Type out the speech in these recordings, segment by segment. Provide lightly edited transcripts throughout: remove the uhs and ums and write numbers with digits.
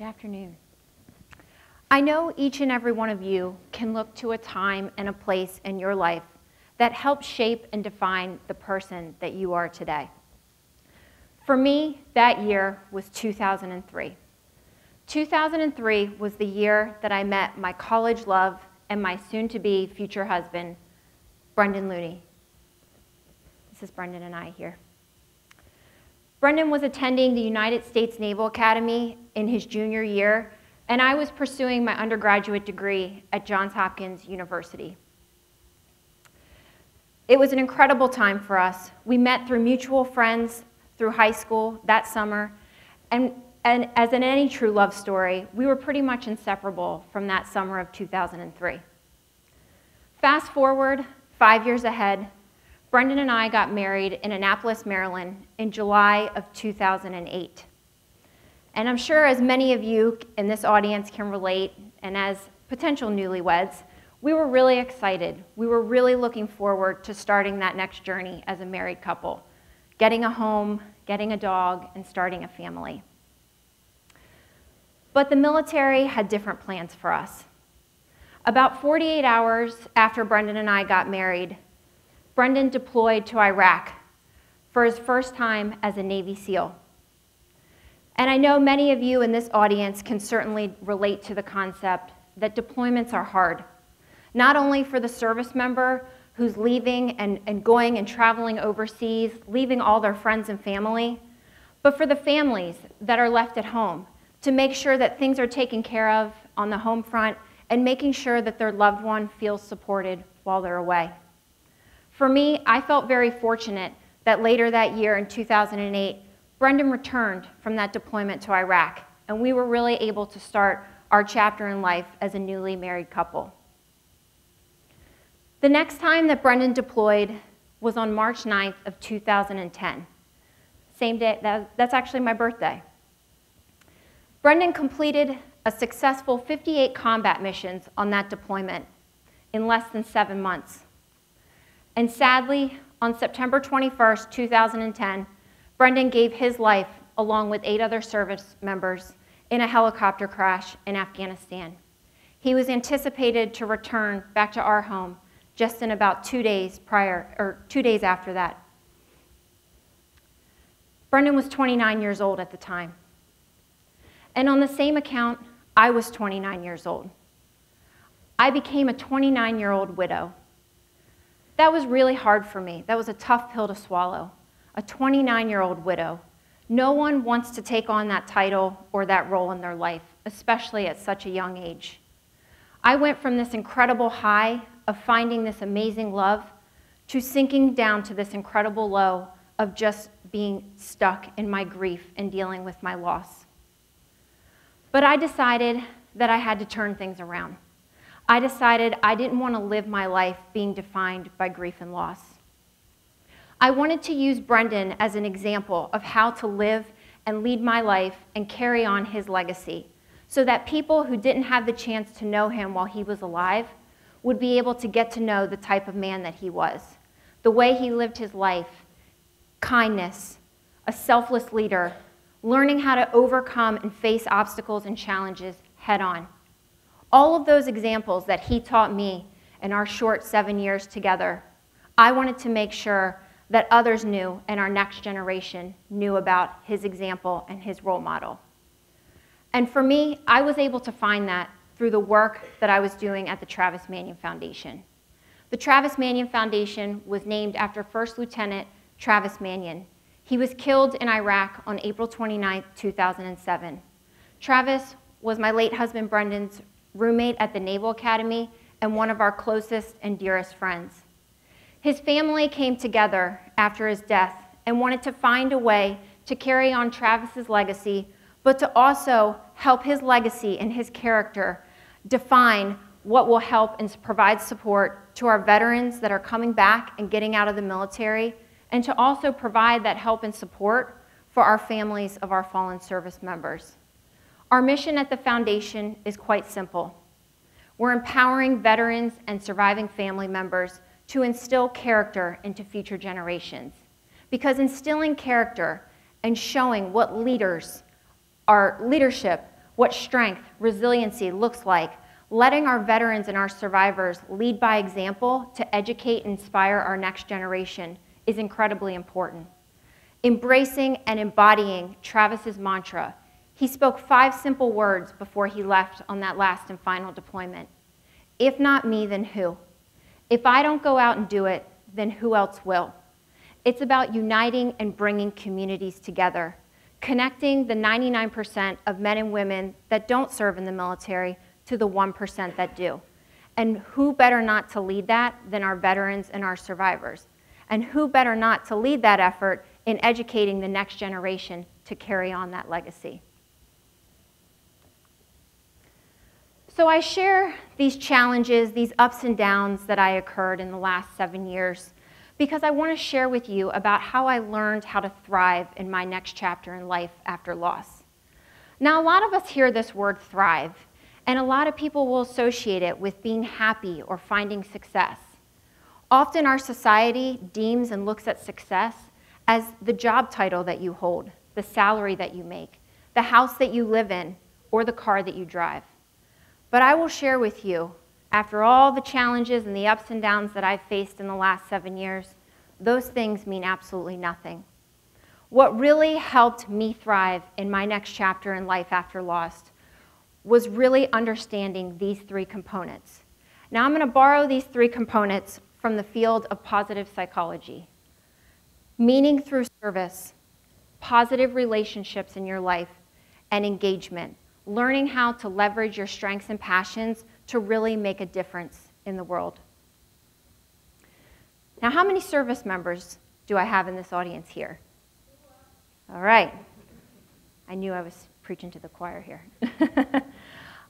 afternoon. I know each and every one of you can look to a time and a place in your life that helped shape and define the person that you are today. For me, that year was 2003. 2003 was the year that I met my college love and my soon-to-be future husband, Brendan Looney. This is Brendan and I here. Brendan was attending the United States Naval Academy in his junior year, and I was pursuing my undergraduate degree at Johns Hopkins University. It was an incredible time for us. We met through mutual friends through high school that summer, and as in any true love story, we were pretty much inseparable from that summer of 2003. Fast forward 5 years ahead, Brendan and I got married in Annapolis, Maryland in July of 2008. And I'm sure as many of you in this audience can relate, and as potential newlyweds, we were really excited. We were really looking forward to starting that next journey as a married couple, getting a home, getting a dog, and starting a family. But the military had different plans for us. About 48 hours after Brendan and I got married, Brendan deployed to Iraq for his first time as a Navy SEAL. And I know many of you in this audience can certainly relate to the concept that deployments are hard, not only for the service member who's leaving and going and traveling overseas, leaving all their friends and family, but for the families that are left at home to make sure that things are taken care of on the home front and making sure that their loved one feels supported while they're away. For me, I felt very fortunate that later that year in 2008, Brendan returned from that deployment to Iraq, and we were really able to start our chapter in life as a newly married couple. The next time that Brendan deployed was on March 9th of 2010. Same day, that's actually my birthday. Brendan completed a successful 58 combat missions on that deployment in less than 7 months. And sadly, on September 21st, 2010, Brendan gave his life along with 8 other service members in a helicopter crash in Afghanistan. He was anticipated to return back to our home just in about 2 days after that. Brendan was 29 years old at the time. And on the same account, I was 29 years old. I became a 29-year-old widow. That was really hard for me. That was a tough pill to swallow. A 29-year-old widow. No one wants to take on that title or that role in their life, especially at such a young age. I went from this incredible high of finding this amazing love to sinking down to this incredible low of just being stuck in my grief and dealing with my loss. But I decided that I had to turn things around. I decided I didn't want to live my life being defined by grief and loss. I wanted to use Brendan as an example of how to live and lead my life and carry on his legacy so that people who didn't have the chance to know him while he was alive would be able to get to know the type of man that he was, the way he lived his life, kindness, a selfless leader, learning how to overcome and face obstacles and challenges head on. All of those examples that he taught me in our short 7 years together, I wanted to make sure that others knew and our next generation knew about his example and his role model. And for me, I was able to find that through the work that I was doing at the Travis Manion Foundation. The Travis Manion Foundation was named after First Lieutenant Travis Manion. He was killed in Iraq on April 29, 2007. Travis was my late husband Brendan's roommate at the Naval Academy and one of our closest and dearest friends. His family came together after his death and wanted to find a way to carry on Travis's legacy, but to also help his legacy and his character define what will help and provide support to our veterans that are coming back and getting out of the military, and to also provide that help and support for our families of our fallen service members. Our mission at the foundation is quite simple. We're empowering veterans and surviving family members to instill character into future generations. Because instilling character and showing what leadership what strength, resiliency looks like, letting our veterans and our survivors lead by example to educate and inspire our next generation is incredibly important. Embracing and embodying Travis's mantra. He spoke 5 simple words before he left on that last and final deployment. If not me, then who? If I don't go out and do it, then who else will? It's about uniting and bringing communities together, connecting the 99% of men and women that don't serve in the military to the 1% that do. And who better not to lead that than our veterans and our survivors? And who better not to lead that effort in educating the next generation to carry on that legacy? So I share these challenges, these ups and downs that I occurred in the last 7 years because I want to share with you about how I learned how to thrive in my next chapter in life after loss. Now, a lot of us hear this word thrive, and a lot of people will associate it with being happy or finding success. Often our society deems and looks at success as the job title that you hold, the salary that you make, the house that you live in, or the car that you drive. But I will share with you, after all the challenges and the ups and downs that I've faced in the last 7 years, those things mean absolutely nothing. What really helped me thrive in my next chapter in life after loss was really understanding these 3 components. Now I'm going to borrow these 3 components from the field of positive psychology. Meaning through service, positive relationships in your life, and engagement. Learning how to leverage your strengths and passions to really make a difference in the world. Now, how many service members do I have in this audience here? All right. I knew I was preaching to the choir here.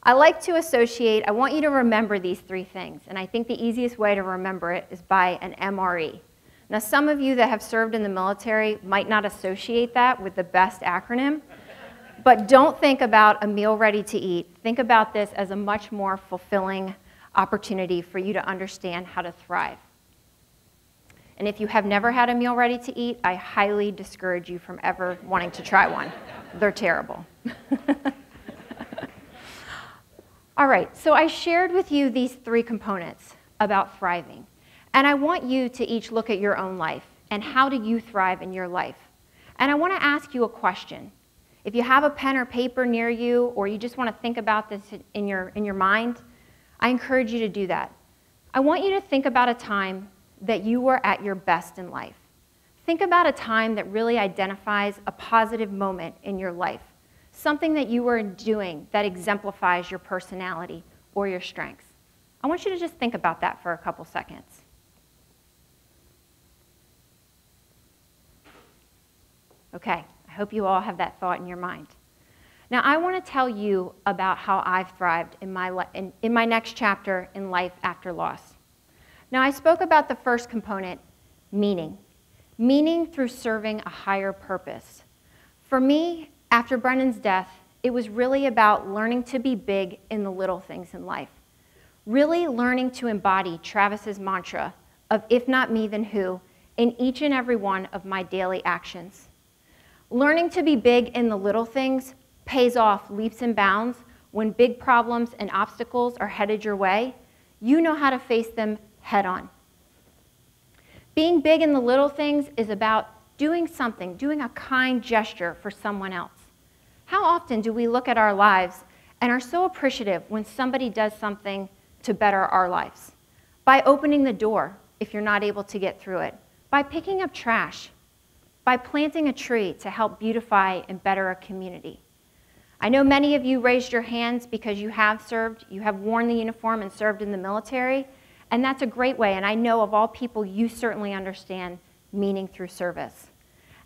I like to associate, I want you to remember these 3 things, and I think the easiest way to remember it is by an MRE. Now, some of you that have served in the military might not associate that with the best acronym, but don't think about a meal ready to eat. Think about this as a much more fulfilling opportunity for you to understand how to thrive. And if you have never had a meal ready to eat, I highly discourage you from ever wanting to try one. They're terrible. All right, so I shared with you these 3 components about thriving. And I want you to each look at your own life and how do you thrive in your life. And I want to ask you a question. If you have a pen or paper near you, or you just want to think about this in your mind, I encourage you to do that. I want you to think about a time that you were at your best in life. Think about a time that really identifies a positive moment in your life, something that you were doing that exemplifies your personality or your strengths. I want you to just think about that for a couple seconds. Okay, I hope you all have that thought in your mind. Now, I want to tell you about how I've thrived in my next chapter in life after loss. Now, I spoke about the first component, meaning. Meaning through serving a higher purpose. For me, after Brennan's death, it was really about learning to be big in the little things in life. Really learning to embody Travis's mantra of if not me, then who, in each and every one of my daily actions. Learning to be big in the little things pays off leaps and bounds when big problems and obstacles are headed your way. You know how to face them head on. Being big in the little things is about doing something, doing a kind gesture for someone else. How often do we look at our lives and are so appreciative when somebody does something to better our lives? By opening the door if you're not able to get through it, by picking up trash, by planting a tree to help beautify and better a community. I know many of you raised your hands because you have served, you have worn the uniform and served in the military, and that's a great way, and I know of all people you certainly understand meaning through service.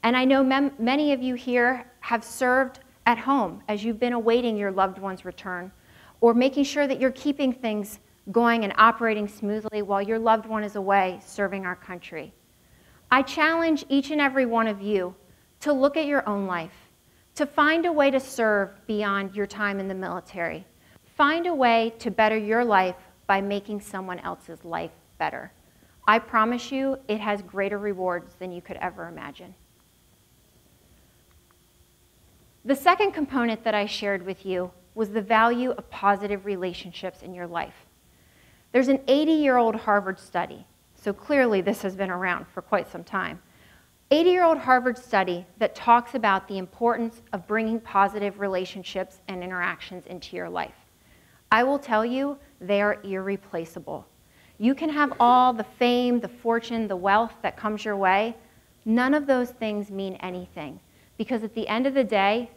And I know many of you here have served at home as you've been awaiting your loved one's return, or making sure that you're keeping things going and operating smoothly while your loved one is away serving our country. I challenge each and every one of you to look at your own life, to find a way to serve beyond your time in the military. Find a way to better your life by making someone else's life better. I promise you, it has greater rewards than you could ever imagine. The second component that I shared with you was the value of positive relationships in your life. There's an 80-year-old Harvard study, so clearly this has been around for quite some time. 80-year-old Harvard study that talks about the importance of bringing positive relationships and interactions into your life. I will tell you, they are irreplaceable. You can have all the fame, the fortune, the wealth that comes your way. None of those things mean anything, because at the end of the day,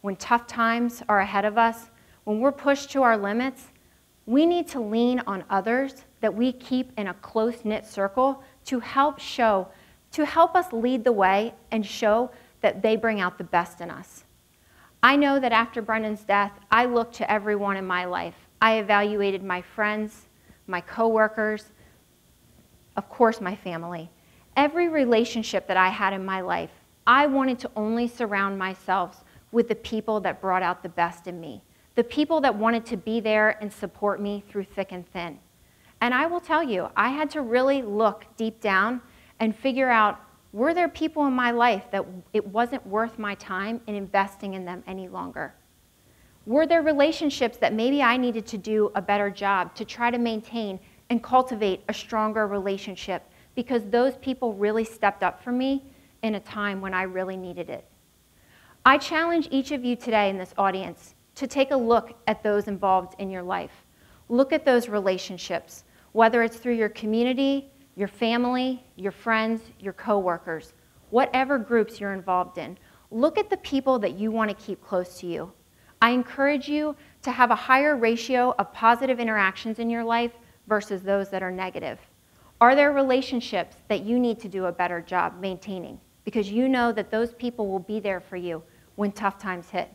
when tough times are ahead of us, when we're pushed to our limits, we need to lean on others that we keep in a close-knit circle to help us lead the way and show that they bring out the best in us. I know that after Brendan's death, I looked to everyone in my life. I evaluated my friends, my coworkers, of course my family. Every relationship that I had in my life, I wanted to only surround myself with the people that brought out the best in me, the people that wanted to be there and support me through thick and thin. And I will tell you, I had to really look deep down and figure out, were there people in my life that it wasn't worth my time in investing in them any longer? Were there relationships that maybe I needed to do a better job to try to maintain and cultivate a stronger relationship because those people really stepped up for me in a time when I really needed it? I challenge each of you today in this audience to take a look at those involved in your life. Look at those relationships, whether it's through your community, your family, your friends, your coworkers, whatever groups you're involved in. Look at the people that you want to keep close to you. I encourage you to have a higher ratio of positive interactions in your life versus those that are negative. Are there relationships that you need to do a better job maintaining because you know that those people will be there for you when tough times hit?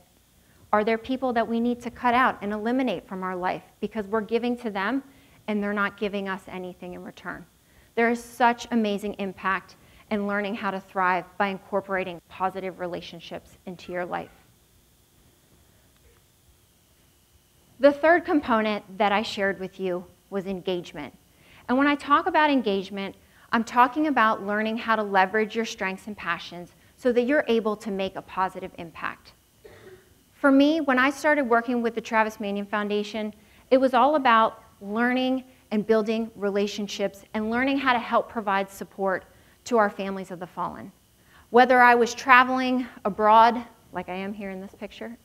Are there people that we need to cut out and eliminate from our life because we're giving to them and they're not giving us anything in return? There is such amazing impact in learning how to thrive by incorporating positive relationships into your life. The third component that I shared with you was engagement. And when I talk about engagement, I'm talking about learning how to leverage your strengths and passions so that you're able to make a positive impact. For me, when I started working with the Travis Manion Foundation, it was all about learning and building relationships and learning how to help provide support to our families of the fallen. Whether I was traveling abroad, like I am here in this picture,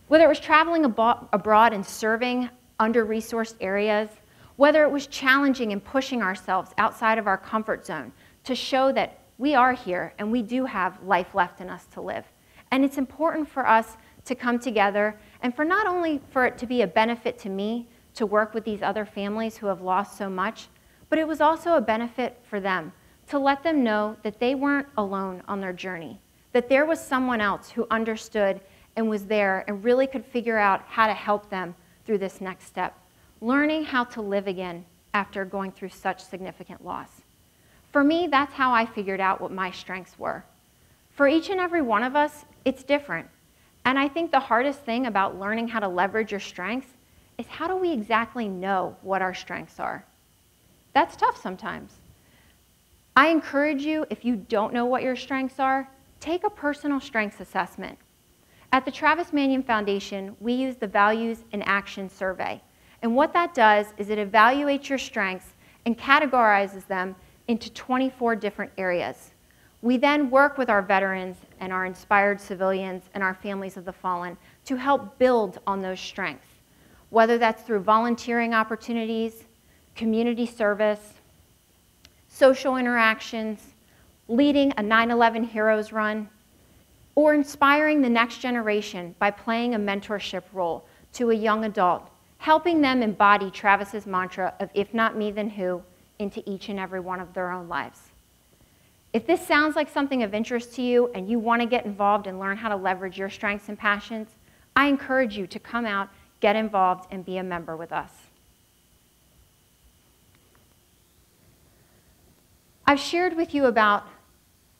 whether it was traveling abroad and serving under-resourced areas, whether it was challenging and pushing ourselves outside of our comfort zone to show that we are here and we do have life left in us to live. And it's important for us to come together and for not only for it to be a benefit to me to work with these other families who have lost so much, but it was also a benefit for them to let them know that they weren't alone on their journey, that there was someone else who understood and was there and really could figure out how to help them through this next step, learning how to live again after going through such significant loss. For me, that's how I figured out what my strengths were. For each and every one of us, it's different. And I think the hardest thing about learning how to leverage your strengths is how do we exactly know what our strengths are? That's tough sometimes. I encourage you, if you don't know what your strengths are, take a personal strengths assessment. At the Travis Manion Foundation, we use the Values in Action Survey. And what that does is it evaluates your strengths and categorizes them into 24 different areas. We then work with our veterans and our inspired civilians and our families of the fallen to help build on those strengths, whether that's through volunteering opportunities, community service, social interactions, leading a 9/11 Heroes Run, or inspiring the next generation by playing a mentorship role to a young adult, helping them embody Travis's mantra of if not me, then who, into each and every one of their own lives. If this sounds like something of interest to you and you want to get involved and learn how to leverage your strengths and passions, I encourage you to come out, get involved, and be a member with us. I've shared with you about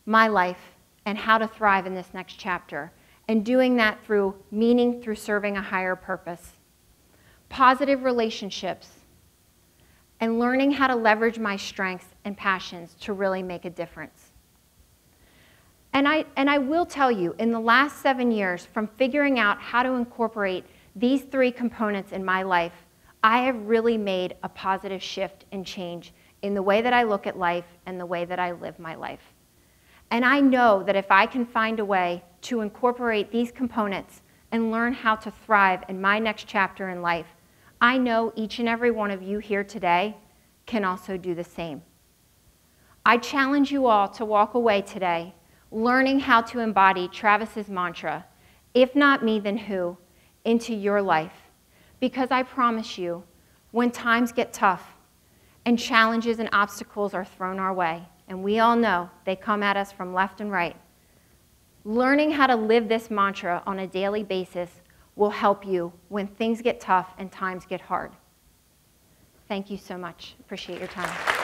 my life and how to thrive in this next chapter, and doing that through meaning, through serving a higher purpose, positive relationships, and learning how to leverage my strengths and passions to really make a difference. And I will tell you, in the last 7 years, from figuring out how to incorporate these 3 components in my life, I have really made a positive shift and change in the way that I look at life and the way that I live my life. And I know that if I can find a way to incorporate these components and learn how to thrive in my next chapter in life, I know each and every one of you here today can also do the same. I challenge you all to walk away today learning how to embody Travis's mantra, if not me, then who, into your life. Because I promise you, when times get tough and challenges and obstacles are thrown our way, and we all know they come at us from left and right, learning how to live this mantra on a daily basis will help you when things get tough and times get hard. Thank you so much. Appreciate your time.